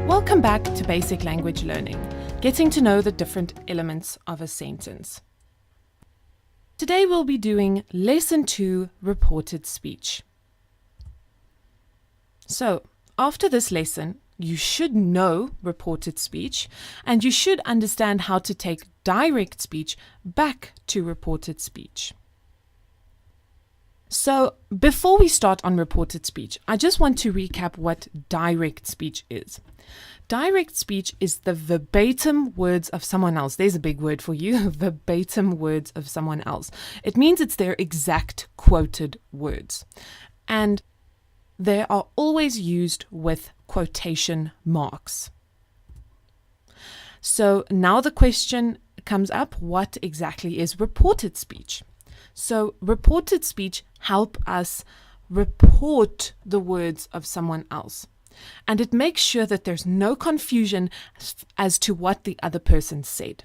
Welcome back to Basic Language Learning, getting to know the different elements of a sentence. Today we'll be doing Lesson 2, Reported Speech. So, after this lesson, you should know reported speech, and you should understand how to take direct speech back to reported speech. So, before we start on reported speech, I just want to recap what direct speech is. Direct speech is the verbatim words of someone else. There's a big word for you, verbatim words of someone else. It means it's their exact quoted words. And they are always used with quotation marks. So now the question comes up, what exactly is reported speech? So reported speech help us report the words of someone else. And it makes sure that there's no confusion as to what the other person said.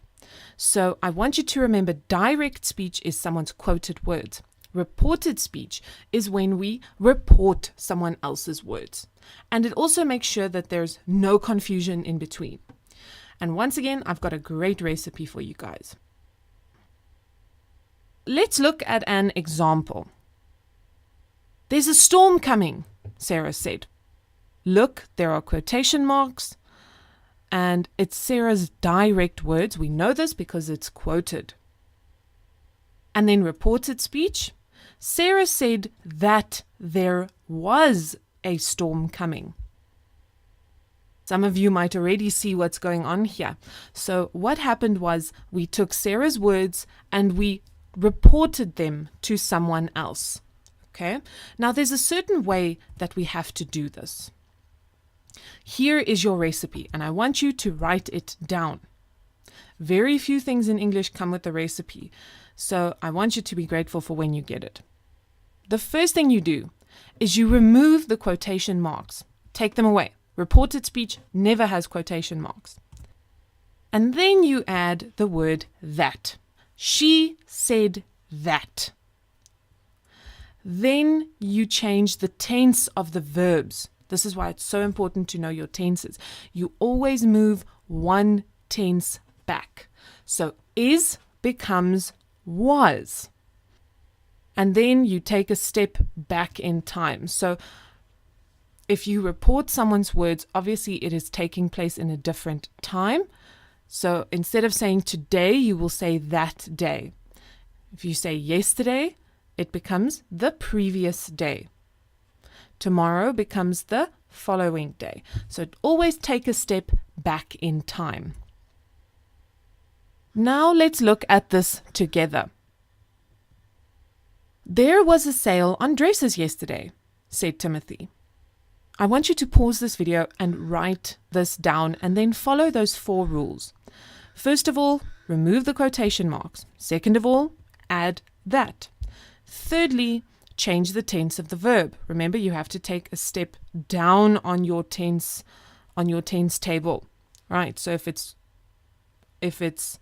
So I want you to remember direct speech is someone's quoted words. Reported speech is when we report someone else's words. And it also makes sure that there's no confusion in between. And once again, I've got a great recipe for you guys. Let's look at an example. There's a storm coming, Sarah said. Look, there are quotation marks, and it's Sarah's direct words. We know this because it's quoted. And then reported speech. Sarah said that there was a storm coming. Some of you might already see what's going on here. So what happened was we took Sarah's words and we reported them to someone else. Okay? Now there's a certain way that we have to do this. Here is your recipe, and I want you to write it down. Very few things in English come with a recipe, so I want you to be grateful for when you get it. The first thing you do is you remove the quotation marks. Take them away. Reported speech never has quotation marks. And then you add the word that. She said that. Then you change the tense of the verbs. This is why it's so important to know your tenses. You always move one tense back. So is becomes was. And then you take a step back in time. So if you report someone's words, obviously it is taking place in a different time. So instead of saying today, you will say that day. If you say yesterday, it becomes the previous day. Tomorrow becomes the following day. So always take a step back in time. Now let's look at this together. There was a sale on dresses yesterday, said Timothy. I want you to pause this video and write this down and then follow those 4 rules. First of all, remove the quotation marks. Second of all, add that. Thirdly, change the tense of the verb. Remember, you have to take a step down on your tense table. Right? So if it's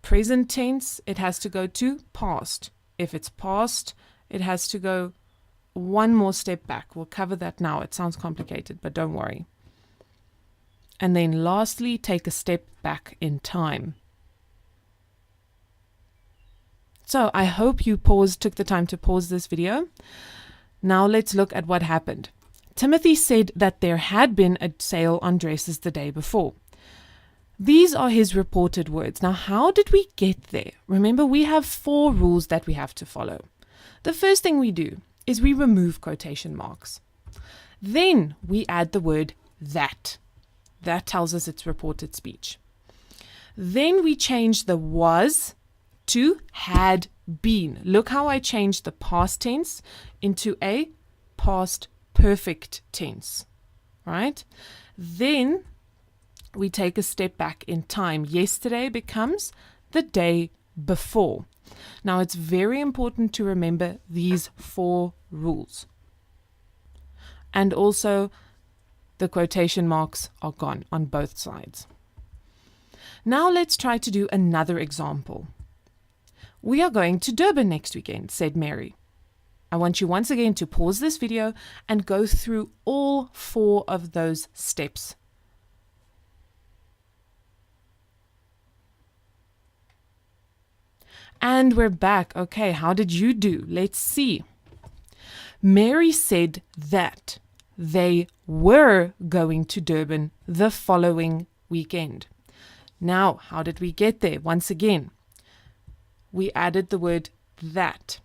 present tense, it has to go to past. If it's past, it has to go one more step back. We'll cover that now. It sounds complicated, but don't worry. And then lastly, take a step back in time. So I hope you took the time to pause this video. Now let's look at what happened. Timothy said that there had been a sale on dresses the day before. These are his reported words. Now, how did we get there? Remember, we have 4 rules that we have to follow. The first thing we do is we remove quotation marks. Then we add the word that. That tells us it's reported speech. Then we change the was to had been. Look how I changed the past tense into a past perfect tense, right? Then we take a step back in time. Yesterday becomes the day before. Now, it's very important to remember these 4 rules. And also, the quotation marks are gone on both sides. Now let's try to do another example. We are going to Durban next weekend, said Mary. I want you once again to pause this video and go through all 4 of those steps. And we're back. Okay, how did you do? Let's see. Mary said that they were going to Durban the following weekend. Now, how did we get there? Once again, we added the word that.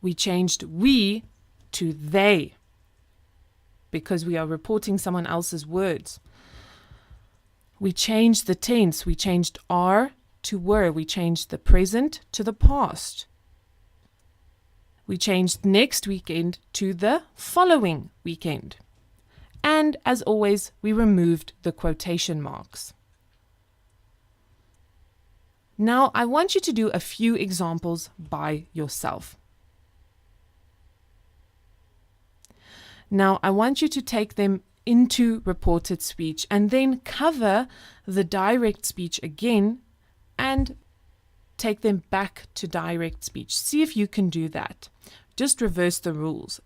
We changed we to they because we are reporting someone else's words. We changed the tense. We changed are to were. We changed the present to the past. We changed next weekend to the following weekend. And as always, we removed the quotation marks. Now, I want you to do a few examples by yourself. Now, I want you to take them into reported speech and then cover the direct speech again and take them back to direct speech. See if you can do that. Just reverse the rules.